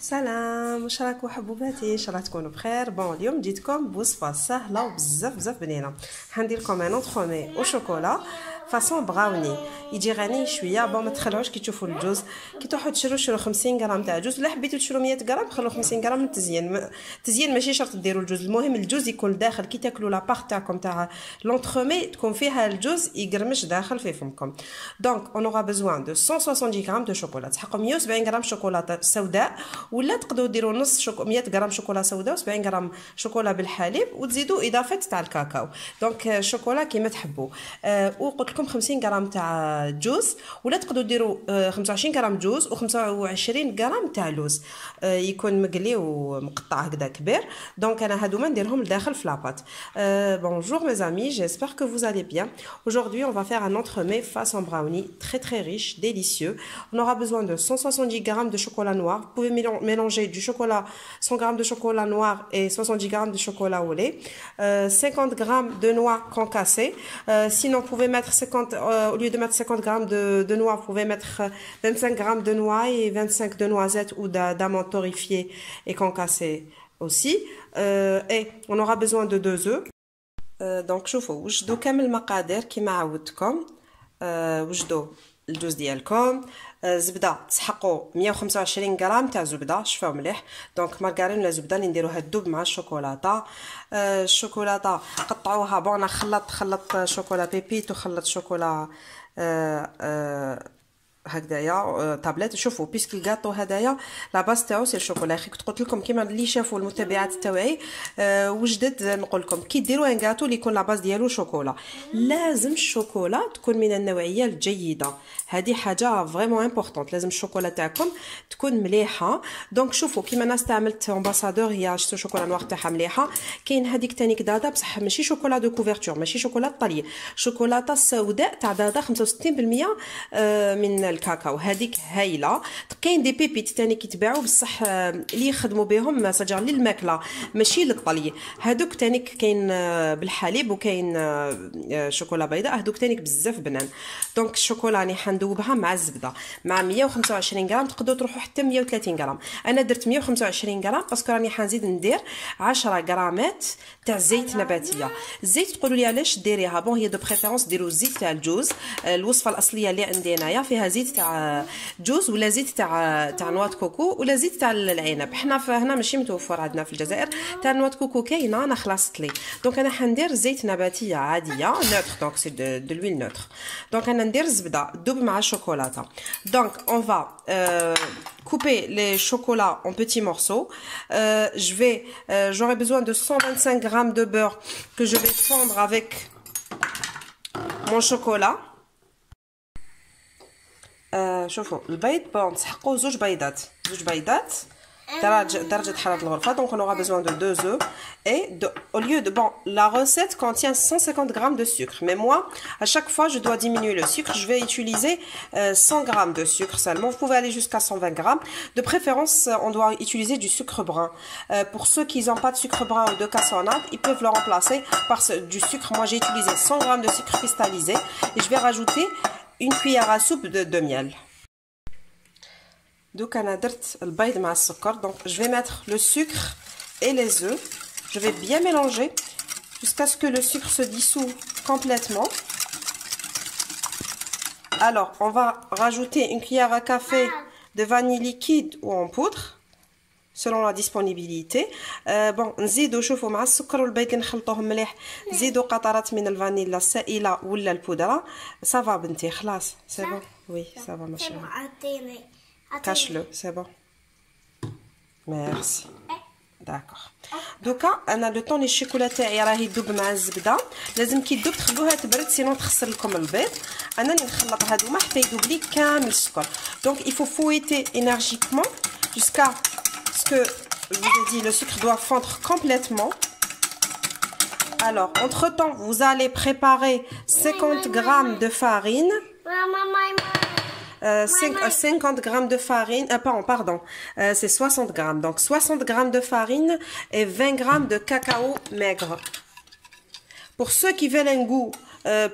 سلام، واش راكم حبوباتي؟ ان شاء الله تكونوا بخير. بون اليوم جيتكم بوصفه سهله وبزاف بزاف بنينه. حندير لكم ان اونترومي او شوكولا فاصون براوني، يجي غني شويه. بون ما تخلعوش كي تشوفوا الجوز، كي تروحوا تشرو 50 غرام تاع جوز، ولا حبيتوا تشرو 100 غرام خلو 50 غرام من التزيين. التزيين ماشي شرط ديروا الجوز، المهم الجوز يكون داخل. كي تاكلوا لابارت تاعكم تاع لونترومي تكون فيها الجوز يقرمش داخل في فمكم. دونك اون اورا بيزوان دو 170 غرام دو شوكولا، تحقوا 170 غرام شوكولا سوداء، ولا تقدروا ديروا نص 100 غرام شوكولا سوداء و70 غرام شوكولا بالحليب، وتزيدوا اضافه تاع الكاكاو. دونك شوكولا كيما تحبوا. وقلت لكم 50 غرام تاع جوز، ولا تقدروا ديروا 25 غرام جوز و25 غرام تاع لوز، يكون مقلي ومقطع هكذا كبير. دونك انا هادوما نديرهم لداخل في لاباط. Bonjour mes amis, j'espère que vous allez bien. Aujourd'hui, on va faire un entremets façon brownie, très riche, délicieux. On aura besoin de 170 g de chocolat noir. Vous pouvez mélanger du chocolat, 100 g de chocolat noir et 70 g de chocolat au lait. 50 g de noix concassées. Sinon, vous pouvez mettre 50, au lieu de mettre 50 g de noix, vous pouvez mettre 25 g de noix et 25 de noisettes ou d'amandes torréfiées et concassées aussi. Et on aura besoin de 2 œufs. دونك شوفوا وجدوا كامل المقادير كيما عودتكم. وجدوا الجوز ديالكم، زبده تسحقوا 125 غرام تاع زبده، شفاو مليح. دونك مارغرين ولا زبده اللي نديروها تذوب مع الشوكولاته. الشوكولاته قطعوها. بون انا خلط شوكولا بيبيت وخلط شوكولا هكذايا طابلات. شوفوا بيسكي الكاطو هدايا لا باس تاعو سي الشوكولا. خيك قلت لكم كيما اللي شافوا المتابعات تاوعي وجدت نقول لكم كي ديروا ان كاطو اللي يكون لا باس ديالو شوكولا، لازم الشوكولا تكون من النوعيه الجيده. هذه حاجه فريمون امبورطونط، لازم الشوكولا تاعكم تكون مليحه. دونك شوفوا كيما انا استعملت امباسادور، هي شتو شوكولا نوار تاعها مليحه. كاين هذيك تانيك دادا بصح ماشي شوكولا دو كوفرتور، ماشي شوكولا طلي، شوكولاته السوداء تاع دادا 65% من الكاكاو، هذيك هايله. كاين دي بيبيت تاني كيتباعوا بصح اللي يخدموا بهم سجر للماكله ماشي للطلي. هذوك تاني كاين بالحليب، وكاين شوكولا بيضاء، هذوك تاني بزاف بنان. دونك الشوكولا راني حندوبها مع الزبده مع 125 غرام، تقدروا تروحوا حتى 130 غرام. انا درت 125 غرام باسكو راني حنزيد ندير 10 غرامات تاع زيت نباتيه. الزيت تقولوا لي علاش ديريها؟ بون هي دو بريفيرونس ديروا الزيت تاع الجوز. الوصفه الاصليه اللي عندي انايا فيها زيت تاع جوز، ولا زيت تاع نواه كوكو، ولا زيت تاع العنب. حنا هنا ماشي متوفر عندنا في الجزائر. تاع نواه كوكو كاينه، انا خلصت لي. دونك انا حندير زيت نباتيه عاديه نوتر، دونك سي دو لويل نوتر. دونك انا ندير الزبده دوب مع الشوكولاته. دونك اون فا couper les chocolats en petits morceaux. J'aurai besoin de 125 g de beurre que je vais fondre avec mon chocolat. شوفوا البيض بون تسحقوا زوج بيضات درجة حرارة الغرفة. Donc on aura besoin de 2 œufs et au lieu de la recette contient 150 g de sucre, mais moi à chaque fois je dois diminuer le sucre. Je vais utiliser 100 g de sucre seulement. Vous pouvez aller jusqu'à 120 g. De préférence on doit utiliser du sucre brun. Pour ceux qui n'ont pas de sucre brun ou de cassonade, ils peuvent le remplacer par du sucre. Moi j'ai utilisé 100 g de sucre cristallisé et je vais rajouter une cuillère à soupe de miel. Donc انا درت البيض مع السكر. Donc je vais mettre le sucre et les œufs. Je vais bien mélanger jusqu'à ce que le sucre se dissout complètement. Alors on va rajouter une cuillère à café de vanille liquide ou en poudre selon la disponibilité. bon نزيدوا شوفوا مع السكر والبيض نخلطوهم مليح. نزيدوا قطرات من الفانيلا السائله ولا البودره. صافا بنتي خلاص سي بون. وي صافا ما شاء الله. Cache-le, c'est bon. Merci. D'accord. دوكا انا لو طون الشوكولا تاعي راهي يذوب مع الزبده. لازم كي تذوب تخلوها تبرد سينو تخسر لكم البيض. انا اللي نخلط هذوما حتى يذوب لي كامل السكر. Donc il faut fouetter énergiquement jusqu'à ce que je vous ai dit le sucre doit fondre complètement. Alors entre temps vous allez préparer 50 g de farine. 50 g de farine, pardon, c'est 60 g. Donc 60 g de farine et 20 g de cacao maigre. Pour ceux qui veulent un goût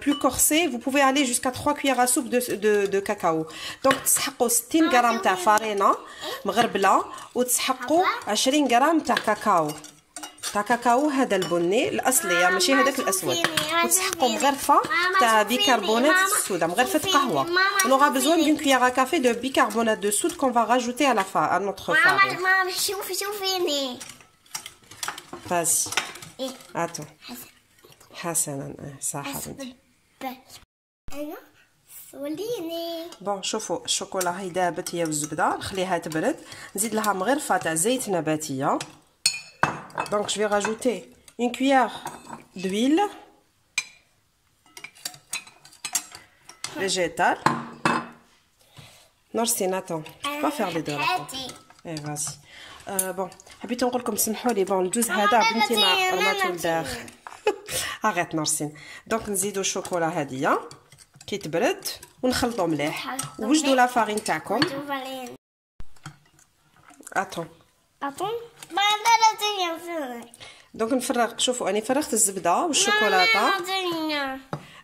plus corsé, vous pouvez aller jusqu'à 3 cuillères à soupe de cacao. Donc تسحقوا 60 غرام تاع فارينه مغربله وتسحقوا 20 غرام تاع كاكاو هذا البني الاصليه ماشي هذاك الاسود وتسحقوا مغرفه تاع بيكربونات الصودا مغرفه قهوه. On aura besoin d'une cuillère à café de bicarbonate de soude qu'on va rajouter à notre farine. ماما شوفيني. Vas-y. Attends. حسنا صح حبيبتي. انا وليني. بون شوفوا الشوكولا هي دابت هي والزبده نخليها تبرد نزيد لها مغرفه تاع زيت نباتيه. Donc je vais rajouter une cuillère d'huile végétale. Norsine, attends, je peux pas faire les deux. Eh, vas-y. Bon, حبيت نقول لكم سمحوا لي بون الجوز هذا بنتي ما رماتو لداخل. Arrête نورسين. دونك نزيدو الشوكولا هاديه كي تبرد ونخلطو مليح ووجدوا لا فارين تاعكم. Attends. دونك نفرغ شوفوا انا فرغت الزبده والشوكولاته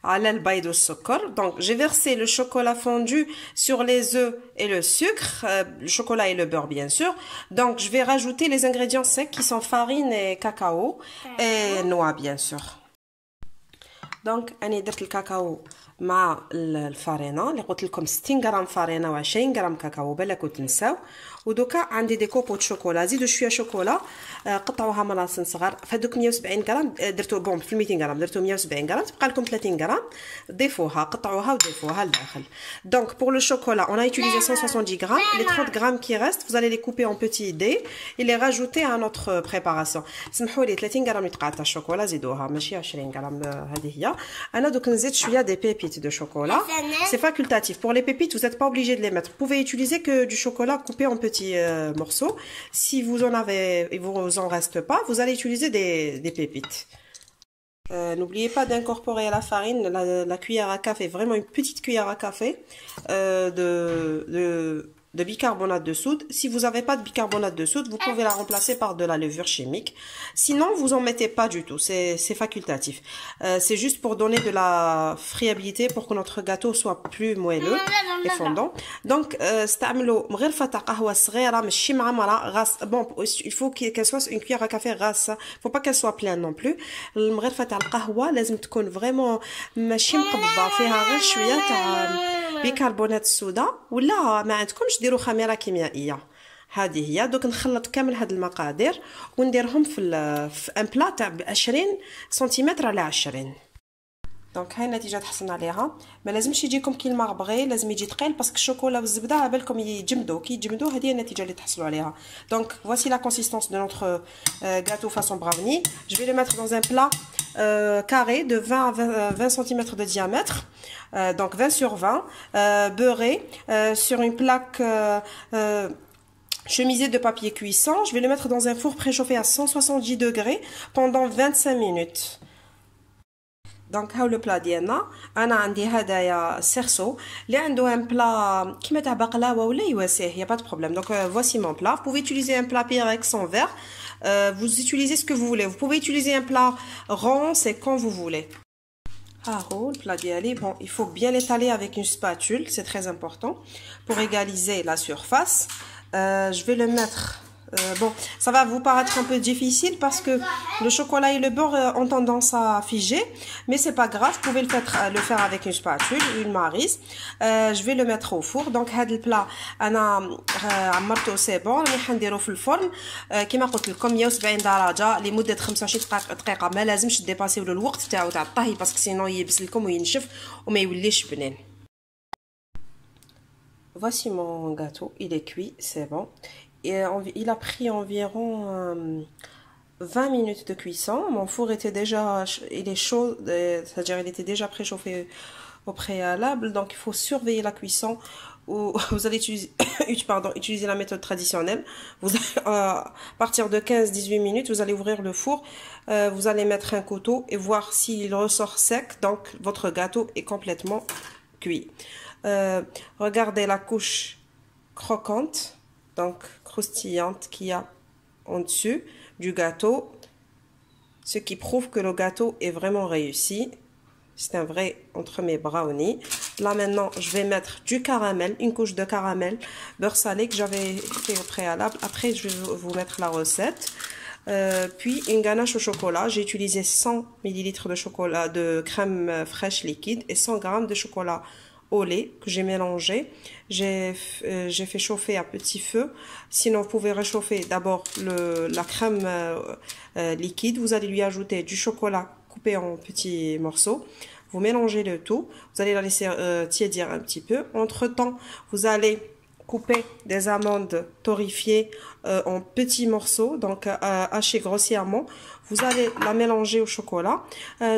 على البيض والسكر. Donc j'ai versé le chocolat fondu sur les œufs et le sucre, le chocolat et le beurre bien sûr. Donc je vais rajouter les ingrédients secs qui sont farine et cacao et noix bien sûr. Donc انا درت الكاكاو مع الفارينه اللي قلت لكم 60 غرام فارينه و20 غرام كاكاو بالك تنساو. ودوكا عندي دي كوبو شوكولا زيدوا شويه شوكولا قطعوها ملاصن صغار. فهذوك 170 غرام درتو بون في 200 غرام درتو 170 غرام تبقى لكم 30 غرام ضيفوها قطعوها وضيفوها لداخل. Donc pour le chocolat on a utilisé 170 grammes. Les 30 grammes qui restent vous allez les couper en petits dés et les rajouter à notre préparation. سمحوا لي 30 غرام يتقطع تاع الشوكولا زيدوها ماشي 20 غرام هذه هي. انا دوك نزيد شويه دي pépites de chocolat. C'est facultatif. Pour les pépites vous n'êtes pas obligé de les mettre. Vous pouvez utiliser que du chocolat coupé en petits morceaux. Si vous en avez et vous en reste pas, vous allez utiliser des pépites. N'oubliez pas d'incorporer à la farine la cuillère à café, vraiment une petite cuillère à café de bicarbonate de soude. Si vous n'avez pas de bicarbonate de soude, vous pouvez la remplacer par de la levure chimique. Sinon, vous en mettez pas du tout, c'est facultatif. C'est juste pour donner de la friabilité pour que notre gâteau soit plus moelleux et fondant. Donc, استعملوا مغرفة تاع قهوة صغيرة ماشي معمرة غاس. Bon, il faut qu'elle soit une cuillère à café غاس. Faut pas qu'elle soit pleine non plus. المغرفة تاع القهوة لازم تكون vraiment ماشي مقبضة فيها غير شوية تاع بيكربونات الصودا ولا ما عندكمش ديروا خميره كيميائيه. هذه هي. دوك نخلط كامل هاد المقادير ونديرهم في ان بلا تاع 20 سنتيمتر على 20. دونك هاي النتيجه تحصلنا عليها. ما لازمش يجيكم كي المغبغي لازم يجي ثقيل باسكو الشوكولا والزبده على بالكم يجمدوا كي يجمدوا هذه هي النتيجه اللي تحصلوا عليها. دونك voici la consistance de notre gâteau façon brownie. Je vais le mettre dans un plat carré de 20 à 20 cm de diamètre. Donc 20 sur 20 beurré sur une plaque chemisée de papier cuisson. Je vais le mettre dans un four préchauffé à 170 degrés pendant 25 minutes. دونك هاو لو بلا ديالنا. انا عندي هدايا سيرسو اللي عنده ان بلا كيما تاع بقلاوه ولا يواسيه يا با دو بروبليم. دونك voici mon plat. Vous pouvez utiliser un plat Pyrex en verre. Vous utilisez ce que vous voulez. Vous pouvez utiliser un plat rond, c'est quand vous voulez. Le plat d'yali, bon, il faut bien l'étaler avec une spatule, c'est très important pour égaliser la surface. Je vais le mettre. Bon, ça va vous paraître un peu difficile parce que le chocolat et le beurre ont tendance à figer, mais c'est pas grave, vous pouvez le faire avec une spatule, une maryse. Je vais le mettre au four. Donc هذا البلا انا عمرته سي بون راني حنديرو في الفرن كما قلت لكم 170 درجه لمده 25 دقيقه. ما لازمش ديباسيو له الوقت تاعو تاع الطهي باسكو سينو يبس لكم وينشف وما يوليش بنين. Voici mon gâteau, il est cuit, c'est bon. Et il a pris environ 20 minutes de cuisson. Mon four était déjà, il est chaud, c'est-à-dire il était déjà préchauffé au préalable. Donc il faut surveiller la cuisson. Vous allez utiliser la méthode traditionnelle. Vous allez, à partir de 15-18 minutes, vous allez ouvrir le four. Vous allez mettre un couteau et voir s'il ressort sec. Donc votre gâteau est complètement cuit. Regardez la couche croquante. Donc croustillante qu'il y a en dessus du gâteau, ce qui prouve que le gâteau est vraiment réussi. C'est un vrai entremets brownie. Là maintenant, je vais mettre du caramel, une couche de caramel, beurre salé que j'avais fait au préalable. Après, je vais vous mettre la recette. Puis une ganache au chocolat. J'ai utilisé 100 ml de chocolat, de crème fraîche liquide et 100 g de chocolat au lait que j'ai mélangé. J'ai fait chauffer à petit feu. Sinon, vous pouvez réchauffer d'abord la crème liquide. Vous allez lui ajouter du chocolat coupé en petits morceaux. Vous mélangez le tout. Vous allez la laisser tiédir un petit peu. Entre-temps, vous allez couper des amandes torréfiées en petits morceaux, donc hachées grossièrement. Vous allez la mélanger au chocolat.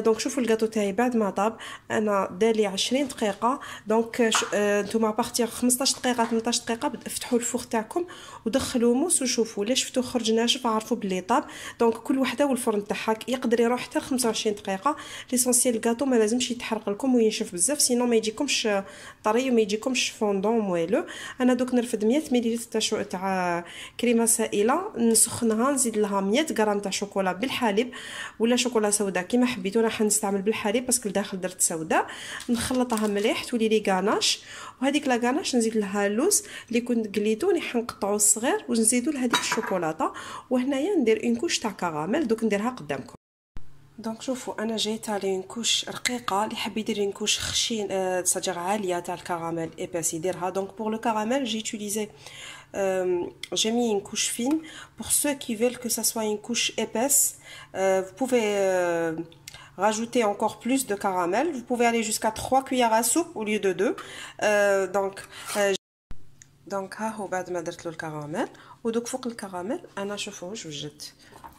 Donc شوفوا الجاتو تاعي بعد ما طاب انا دالي 20 دقيقه. دونك نتوما بارتير 15 دقيقه 18 دقيقه فتحوا الفوغ تاعكم ودخلوا موس وشوفوا لا شفتوا خرج ناشف عرفوا بلي طاب. دونك كل وحده والفرن تاعها يقدر يروح حتى 25 دقيقه. ليسونسيال الجاتو ما لازمش يتحرق لكم وينشف بزاف سينو ما يجيكمش طري وما يجيكمش فوندون موالو. انا دوك نرفد 100 ملل تاع كريمه سائله نسخنها نزيد لها 100 غرام تاع شوكولا بالحليب ولا شوكولا سوداء كيما حبيتو. راح نستعمل بالحليب باسكو لداخل درت سوداء. نخلطها مليح تولي لي غاناش وهذيك لا غاناش نزيد لها اللوز اللي كنت قليتو نقطعو الصغير ونزيدو لهذيك الشوكولاته. وهنايا ندير اون كوش تاع كراميل دوك نديرها قدامكم. دونك شوفوا انا جايت على اون كوش رقيقه. اللي حاب يدير اون كوش خشين صدر عاليه تاع الكراميل ايباس يديرها. دونك pour le caramel j'ai utilisé j'ai mis une couche fine. Pour ceux qui veulent que ça soit une couche épaisse, vous pouvez rajouter encore plus de caramel. Vous pouvez aller jusqu'à 3 cuillères à soupe au lieu de 2. دونك ها هو بعد ما درت له الكراميل. ودوك فوق الكراميل انا شوفوا واش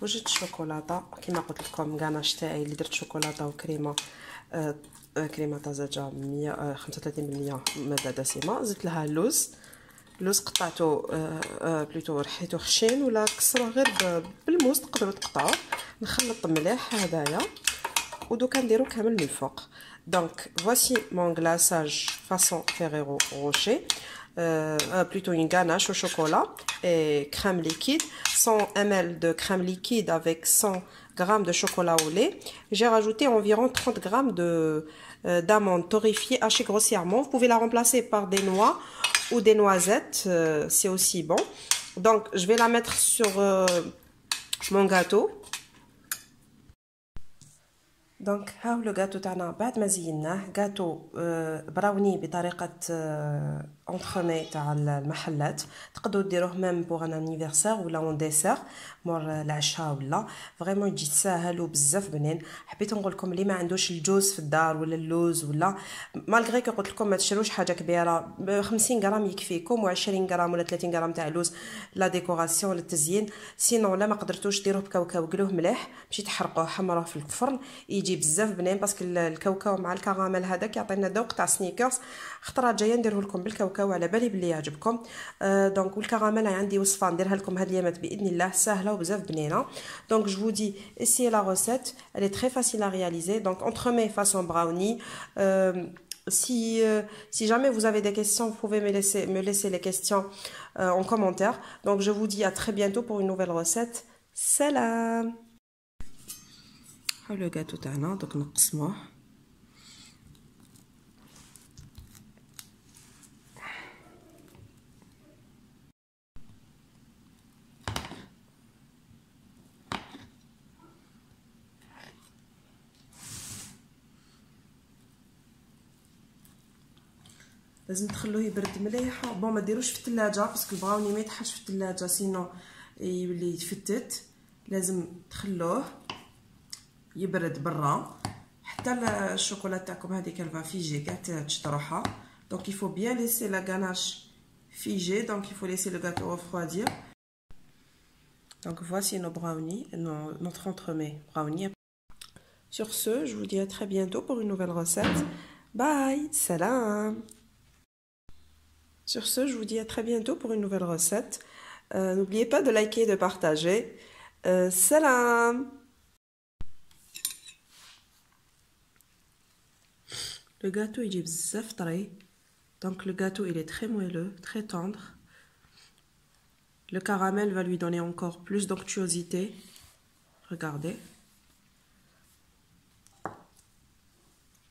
وجدت شوكولاته كيما قلت لكم غاناش تاعي اللي درت شوكولاته وكريمه كريمه طازجه 135% ماده دسمه. زدت لها اللوز قطعته بلوتو رحيته خشين ولا كسروه غير بالموس تقدروا تقطعوه. نخلط مليح هذايا ودوكا نديرو كامل من الفوق. دونك voici mon glaçage façon Ferrero Rocher. Plutôt une ganache au chocolat et crème liquide, 100 ml de crème liquide avec 100 g de chocolat au lait. J'ai rajouté environ 30 g d'amandes torréfiées hachées grossièrement. Vous pouvez la remplacer par des noix ou des noisettes, c'est aussi bon. Donc je vais la mettre sur mon gâteau. دونك هاو لو غاتو تاعنا بعد ما زيناه غاتو براوني بطريقه اونترمي تاع المحلات. تقدروا ديروه ميم بوغ ان انيفرسير ولا اون ديسير مور العشاء ولا فريمون يجي ساهل وبزاف بنين. حبيت نقول لكم اللي ما عندوش الجوز في الدار ولا اللوز ولا مالغري كي قلت لكم ما تشروش حاجه كبيره 50 غرام يكفيكم و20 غرام ولا 30 غرام تاع لوز لا ديكوراسيون للتزيين. سينو لا ما قدرتوش ديروه بكاوكاو قلوه مليح باش تحرقوه حمروه في الفرن يجي بزاف بنين باسكو الكاوكاو مع الكراميل هذاك يعطينا ذوق تاع سنيكرز. خطره جايه نديره لكم بالكاوكاو على بالي بلي يعجبكم. دونك والكراميل عندي وصفه نديرها لكم هاد الايامات باذن الله سهله وبزاف بنينه. دونك جو vous dis essayez la recette, elle est très facile à réaliser. Donc entremets façon brownie. Si jamais vous avez des questions, vous pouvez me laisser les questions en commentaire. Donc je vous dis à très bientôt pour une nouvelle recette. Salam. Le gâteau تاعنا دوك نقسموه. لازم تخلوه يبرد مليح. بون ما ديروش في الثلاجه باسكو البراوني ما يتحطش في الثلاجه سينو يولي يتفتت. لازم تخلوه يبرد برا حتى الشوكولا تاعكم هذيك الفا فيجي كاع تشطروها. دونك il faut bien laisser la ganache figée. Donc il faut laisser le gâteau refroidir. Donc voici nos brownies, notre entremets brownie. Sur ce, je vous dis à très bientôt pour une nouvelle recette. Bye, salam. Sur ce, je vous dis à très bientôt pour une nouvelle recette. N'oubliez pas de liker et de partager. Salam. Le gâteau il est bzaf طري. Donc le gâteau il est très moelleux, très tendre. Le caramel va lui donner encore plus d'onctuosité. Regardez.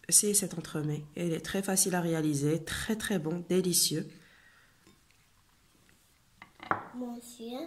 essayez cet entremets. Il est très facile à réaliser, très très bon, délicieux. Monsieur.